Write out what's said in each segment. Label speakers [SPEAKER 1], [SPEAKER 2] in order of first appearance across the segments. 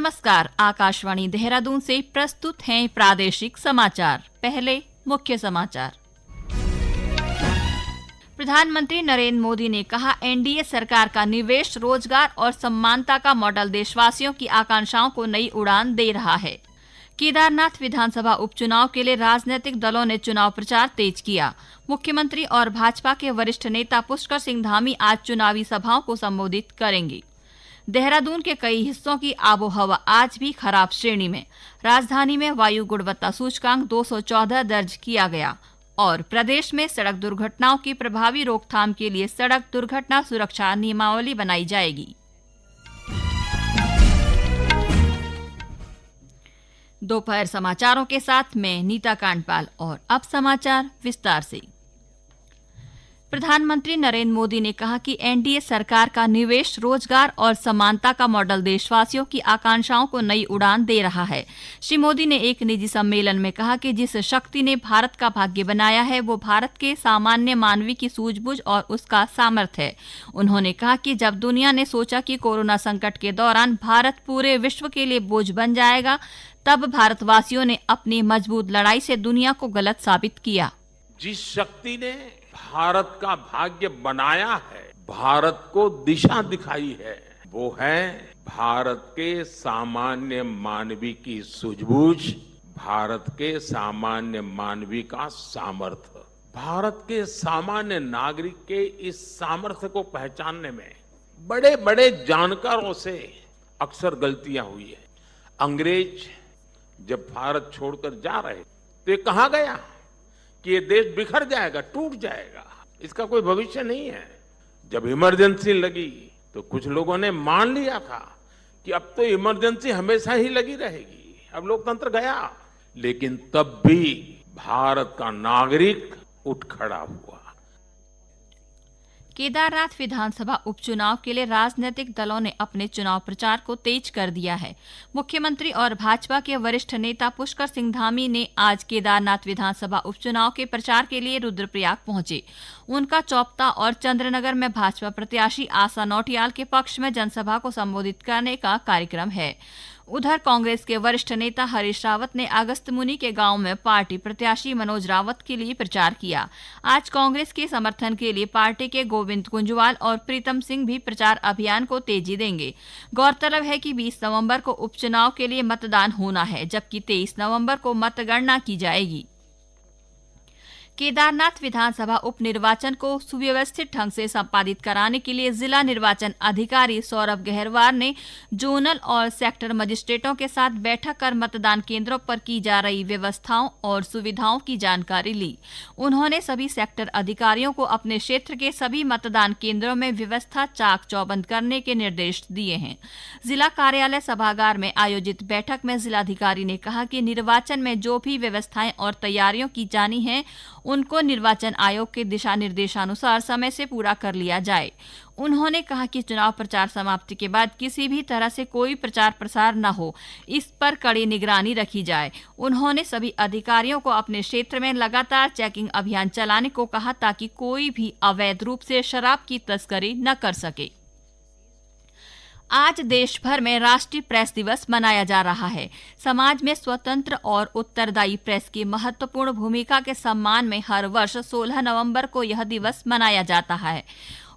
[SPEAKER 1] नमस्कार, आकाशवाणी देहरादून से प्रस्तुत हैं प्रादेशिक समाचार। पहले मुख्य समाचार। प्रधानमंत्री नरेंद्र मोदी ने कहा, एनडीए सरकार का निवेश, रोजगार और समानता का मॉडल देशवासियों की आकांक्षाओं को नई उड़ान दे रहा है। केदारनाथ विधानसभा उपचुनाव के लिए राजनीतिक दलों ने चुनाव प्रचार तेज किया। मुख्यमंत्री और भाजपा के वरिष्ठ नेता पुष्कर सिंह धामी आज चुनावी सभाओं को संबोधित करेंगे। देहरादून के कई हिस्सों की आबोहवा आज भी खराब श्रेणी में। राजधानी में वायु गुणवत्ता सूचकांक 214 दर्ज किया गया और प्रदेश में सड़क दुर्घटनाओं की प्रभावी रोकथाम के लिए सड़क दुर्घटना सुरक्षा नियमावली बनाई जाएगी। दोपहर समाचारों के साथ मैं नीता कांडपाल और अब समाचार विस्तार से। प्रधानमंत्री नरेंद्र मोदी ने कहा कि एनडीए सरकार का निवेश, रोजगार और समानता का मॉडल देशवासियों की आकांक्षाओं को नई उड़ान दे रहा है। श्री मोदी ने एक निजी सम्मेलन में कहा कि जिस शक्ति ने भारत का भाग्य बनाया है वो भारत के सामान्य मानवी की सूझबूझ और उसका सामर्थ्य है। उन्होंने कहा कि जब दुनिया ने सोचा कि कोरोना संकट के दौरान भारत पूरे विश्व के लिए बोझ बन जाएगा, तब भारतवासियों ने अपनी मजबूत लड़ाई से दुनिया को गलत साबित किया।
[SPEAKER 2] जिस शक्ति ने भारत का भाग्य बनाया है, भारत को दिशा दिखाई है, वो है भारत के सामान्य मानवी की सूझबूझ, भारत के सामान्य मानवी का सामर्थ्य। भारत के सामान्य नागरिक के इस सामर्थ्य को पहचानने में बड़े बड़े जानकारों से अक्सर गलतियां हुई है। अंग्रेज जब भारत छोड़कर जा रहे तो ये कहा गया कि ये देश बिखर जाएगा, टूट जाएगा, इसका कोई भविष्य नहीं है। जब इमरजेंसी लगी तो कुछ लोगों ने मान लिया था कि अब तो इमरजेंसी हमेशा ही लगी रहेगी, अब लोकतंत्र गया। लेकिन तब भी भारत का नागरिक उठ खड़ा हुआ।
[SPEAKER 1] केदारनाथ विधानसभा उपचुनाव के लिए राजनीतिक दलों ने अपने चुनाव प्रचार को तेज कर दिया है। मुख्यमंत्री और भाजपा के वरिष्ठ नेता पुष्कर सिंह धामी ने आज केदारनाथ विधानसभा उपचुनाव के प्रचार के लिए रुद्रप्रयाग पहुंचे। उनका चौपता और चंद्रनगर में भाजपा प्रत्याशी आशा नौटियाल के पक्ष में जनसभा को संबोधित करने का कार्यक्रम है। उधर कांग्रेस के वरिष्ठ नेता हरीश रावत ने अगस्त्यमुनि के गांव में पार्टी प्रत्याशी मनोज रावत के लिए प्रचार किया। आज कांग्रेस के समर्थन के लिए पार्टी के गोविंद कुंजवाल और प्रीतम सिंह भी प्रचार अभियान को तेजी देंगे। गौरतलब है कि 20 नवंबर को उपचुनाव के लिए मतदान होना है, जबकि 23 नवंबर को मतगणना की जाएगी। केदारनाथ विधानसभा उपनिर्वाचन को सुव्यवस्थित ढंग से संपादित कराने के लिए जिला निर्वाचन अधिकारी सौरभ गहरवार ने जोनल और सेक्टर मजिस्ट्रेटों के साथ बैठक कर मतदान केंद्रों पर की जा रही व्यवस्थाओं और सुविधाओं की जानकारी ली। उन्होंने सभी सेक्टर अधिकारियों को अपने क्षेत्र के सभी मतदान केंद्रों में व्यवस्था चाक चौबंद करने के निर्देश दिए हैं। जिला कार्यालय सभागार में आयोजित बैठक में जिलाधिकारी ने कहा कि निर्वाचन में जो भी व्यवस्थाएं और तैयारियों की जानी है उनको निर्वाचन आयोग के दिशा निर्देशानुसार समय से पूरा कर लिया जाए। उन्होंने कहा कि चुनाव प्रचार समाप्ति के बाद किसी भी तरह से कोई प्रचार प्रसार न हो, इस पर कड़ी निगरानी रखी जाए। उन्होंने सभी अधिकारियों को अपने क्षेत्र में लगातार चेकिंग अभियान चलाने को कहा ताकि कोई भी अवैध रूप से शराब की तस्करी न कर सके। आज देश भर में राष्ट्रीय प्रेस दिवस मनाया जा रहा है। समाज में स्वतंत्र और उत्तरदायी प्रेस की महत्वपूर्ण भूमिका के सम्मान में हर वर्ष 16 नवंबर को यह दिवस मनाया जाता है।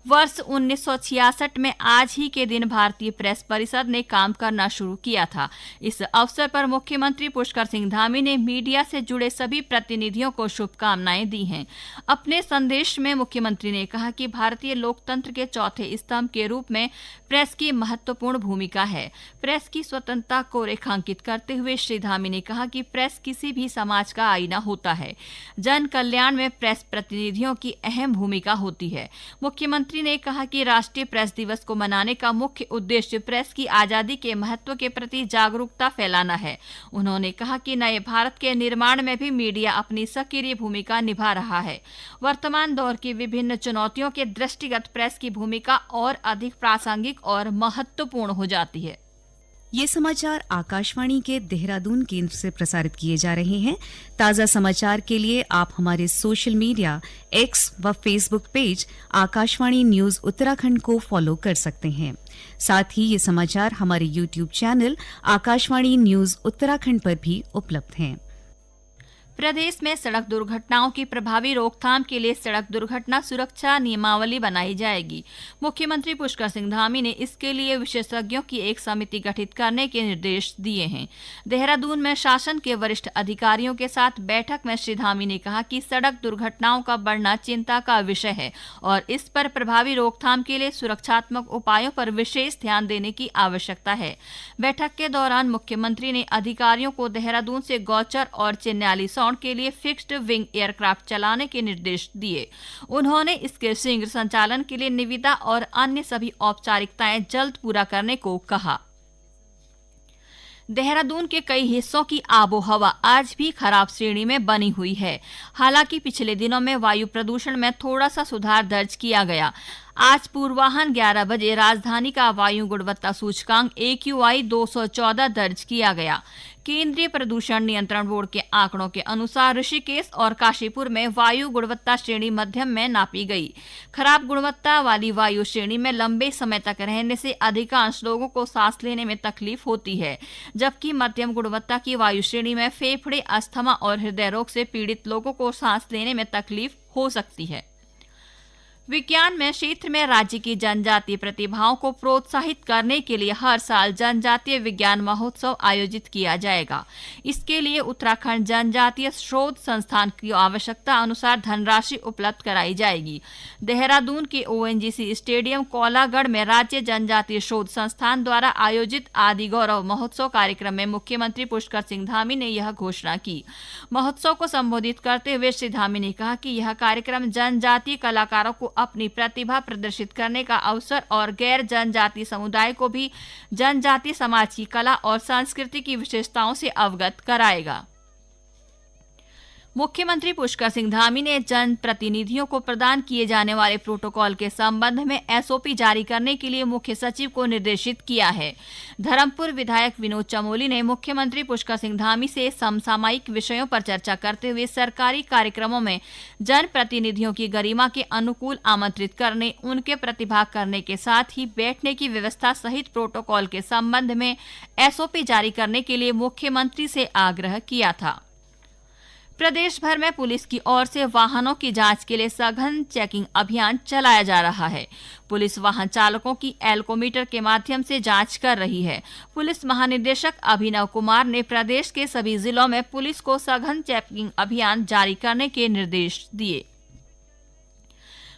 [SPEAKER 1] वर्ष 1966 में आज ही के दिन भारतीय प्रेस परिषद ने काम करना शुरू किया था। इस अवसर पर मुख्यमंत्री पुष्कर सिंह धामी ने मीडिया से जुड़े सभी प्रतिनिधियों को शुभकामनाएं दी हैं। अपने संदेश में मुख्यमंत्री ने कहा कि भारतीय लोकतंत्र के चौथे स्तंभ के रूप में प्रेस की महत्वपूर्ण भूमिका है। प्रेस की स्वतंत्रता को रेखांकित करते हुए श्री धामी ने कहा कि प्रेस किसी भी समाज का आईना होता है। जन कल्याण में प्रेस प्रतिनिधियों की अहम भूमिका होती है। मुख्यमंत्री ने कहा कि राष्ट्रीय प्रेस दिवस को मनाने का मुख्य उद्देश्य प्रेस की आजादी के महत्व के प्रति जागरूकता फैलाना है। उन्होंने कहा कि नए भारत के निर्माण में भी मीडिया अपनी सक्रिय भूमिका निभा रहा है। वर्तमान दौर की विभिन्न चुनौतियों के दृष्टिगत प्रेस की भूमिका और अधिक प्रासंगिक और महत्वपूर्ण हो जाती है।
[SPEAKER 3] ये समाचार आकाशवाणी के देहरादून केंद्र से प्रसारित किए जा रहे हैं। ताज़ा समाचार के लिए आप हमारे सोशल मीडिया एक्स व Facebook page Akashvani news Uttarakhand को फॉलो कर सकते हैं। साथ ही ये समाचार हमारे YouTube channel Akashvani news Uttarakhand पर भी उपलब्ध हैं।
[SPEAKER 1] प्रदेश में सड़क दुर्घटनाओं की प्रभावी रोकथाम के लिए सड़क दुर्घटना सुरक्षा नियमावली बनाई जाएगी। मुख्यमंत्री पुष्कर सिंह धामी ने इसके लिए विशेषज्ञों की एक समिति गठित करने के निर्देश दिए हैं। देहरादून में शासन के वरिष्ठ अधिकारियों के साथ बैठक में श्री धामी ने कहा कि सड़क दुर्घटनाओं का बढ़ना चिंता का विषय है और इस पर प्रभावी रोकथाम के लिए सुरक्षात्मक उपायों पर विशेष ध्यान देने की आवश्यकता है। बैठक के दौरान मुख्यमंत्री ने अधिकारियों को देहरादून से गौचर और चिन्याली के लिए फिक्स्ड विंग एयरक्राफ्ट चलाने के निर्देश दिए। उन्होंने इसके शीघ्र संचालन के लिए निविदा और अन्य सभी औपचारिकताएं जल्द पूरा करने को कहा। देहरादून के कई हिस्सों की आबोहवा आज भी खराब श्रेणी में बनी हुई है। हालांकि पिछले दिनों में वायु प्रदूषण में थोड़ा सा सुधार दर्ज किया गया। आज पूर्वाह्न 11 बजे राजधानी का वायु गुणवत्ता सूचकांक AQI 214 दर्ज किया गया। केंद्रीय प्रदूषण नियंत्रण बोर्ड के आंकड़ों के अनुसार ऋषिकेश और काशीपुर में वायु गुणवत्ता श्रेणी मध्यम में नापी गई। खराब गुणवत्ता वाली वायु श्रेणी में लंबे समय तक रहने से अधिकांश लोगों को सांस लेने में तकलीफ होती है, जबकि मध्यम गुणवत्ता की वायु श्रेणी में फेफड़े, अस्थमा और हृदय रोग से पीड़ित लोगों को सांस लेने में तकलीफ हो सकती है। विज्ञान में क्षेत्र में राज्य की जनजातीय प्रतिभाओं को प्रोत्साहित करने के लिए हर साल जनजातीय विज्ञान महोत्सव आयोजित किया जाएगा। इसके लिए उत्तराखंड जनजातीय शोध संस्थान की आवश्यकता अनुसार धनराशि उपलब्ध कराई जाएगी। देहरादून के ONGC स्टेडियम कोलागढ़ में राज्य जनजातीय शोध संस्थान द्वारा आयोजित आदि गौरव महोत्सव कार्यक्रम में मुख्यमंत्री पुष्कर सिंह धामी ने यह घोषणा की। महोत्सव को संबोधित करते हुए श्री धामी ने कहा कि यह कार्यक्रम जनजातीय कलाकारों को अपनी प्रतिभा प्रदर्शित करने का अवसर और गैर जनजातीय समुदाय को भी जनजातीय समाज की कला और संस्कृति की विशेषताओं से अवगत कराएगा। मुख्यमंत्री पुष्कर सिंह धामी ने जन प्रतिनिधियों को प्रदान किए जाने वाले प्रोटोकॉल के संबंध में SOP जारी करने के लिए मुख्य सचिव को निर्देशित किया है। धर्मपुर विधायक विनोद चमोली ने मुख्यमंत्री पुष्कर सिंह धामी से समसामयिक विषयों पर चर्चा करते हुए सरकारी कार्यक्रमों में जन प्रतिनिधियों की गरिमा के अनुकूल आमंत्रित करने, उनके प्रतिभाग करने के साथ ही बैठने की व्यवस्था सहित प्रोटोकॉल के संबंध में SOP जारी करने के लिए मुख्यमंत्री से आग्रह किया था। प्रदेश भर में पुलिस की ओर से वाहनों की जांच के लिए सघन चेकिंग अभियान चलाया जा रहा है। पुलिस वाहन चालकों की एल्कोमीटर के माध्यम से जांच कर रही है। पुलिस महानिदेशक अभिनव कुमार ने प्रदेश के सभी जिलों में पुलिस को सघन चेकिंग अभियान जारी करने के निर्देश दिए।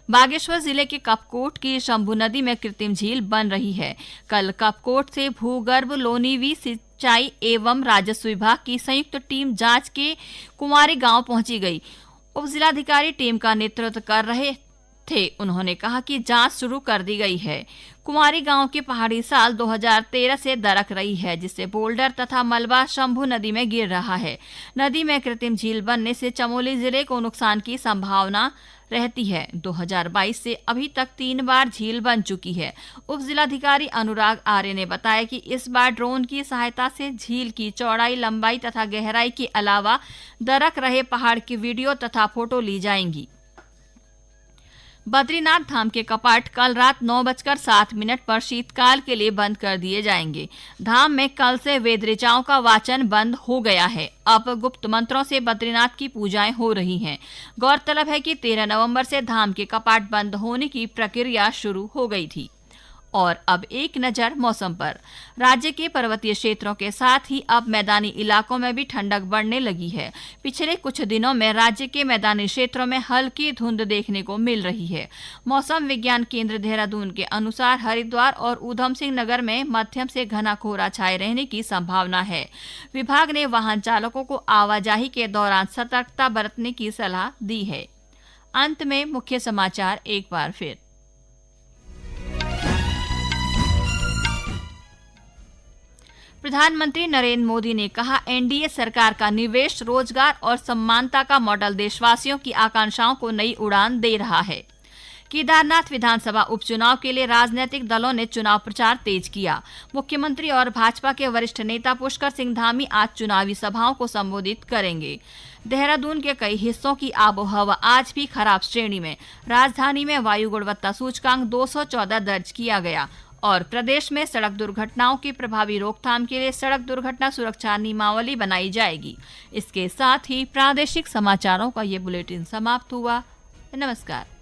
[SPEAKER 1] बागेश्वर जिले के कपकोट की शंभू नदी में कृत्रिम झील बन रही है। कल कपकोट से भूगर्भ लोनीवी सिंचाई एवं राजस्व विभाग की संयुक्त टीम जांच के कुमारी गांव पहुंची गई। उप जिलाधिकारी टीम का नेतृत्व कर रहे थे। उन्होंने कहा कि जांच शुरू कर दी गई है। कुमारी गांव की पहाड़ी साल 2013 से दरक रही है, जिससे बोल्डर तथा मलबा शंभू नदी में गिर रहा है। नदी में कृत्रिम झील बनने से चमोली जिले को नुकसान की संभावना रहती है। 2022 से अभी तक 3 बार झील बन चुकी है। उप जिलाधिकारी अनुराग आर्य ने बताया कि इस बार ड्रोन की सहायता से झील की चौड़ाई, लंबाई तथा गहराई के अलावा दरक रहे पहाड़ की वीडियो तथा फोटो ली जाएंगी। बद्रीनाथ धाम के कपाट कल रात 9:07 पर शीतकाल के लिए बंद कर दिए जाएंगे। धाम में कल से वेद ऋचाओं का वाचन बंद हो गया है। अब गुप्त मंत्रों से बद्रीनाथ की पूजाएं हो रही हैं। गौरतलब है कि 13 नवंबर से धाम के कपाट बंद होने की प्रक्रिया शुरू हो गई थी। और अब एक नजर मौसम पर। राज्य के पर्वतीय क्षेत्रों के साथ ही अब मैदानी इलाकों में भी ठंडक बढ़ने लगी है। पिछले कुछ दिनों में राज्य के मैदानी क्षेत्रों में हल्की धुंध देखने को मिल रही है। मौसम विज्ञान केंद्र देहरादून के अनुसार हरिद्वार और ऊधम सिंह नगर में मध्यम से घना कोहरा छाए रहने की संभावना है। विभाग ने वाहन चालकों को आवाजाही के दौरान सतर्कता बरतने की सलाह दी है। अंत में मुख्य समाचार एक बार फिर। प्रधानमंत्री नरेंद्र मोदी ने कहा, एनडीए सरकार का निवेश, रोजगार और समानता का मॉडल देशवासियों की आकांक्षाओं को नई उड़ान दे रहा है। केदारनाथ विधानसभा उपचुनाव के लिए राजनीतिक दलों ने चुनाव प्रचार तेज किया। मुख्यमंत्री और भाजपा के वरिष्ठ नेता पुष्कर सिंह धामी आज चुनावी सभाओं को संबोधित करेंगे। देहरादून के कई हिस्सों की आबोहवा आज भी खराब श्रेणी में। राजधानी में वायु गुणवत्ता सूचकांक 214 दर्ज किया गया और प्रदेश में सड़क दुर्घटनाओं की प्रभावी रोकथाम के लिए सड़क दुर्घटना सुरक्षा नियमावली बनाई जाएगी। इसके साथ ही प्रादेशिक समाचारों का ये बुलेटिन समाप्त हुआ। नमस्कार।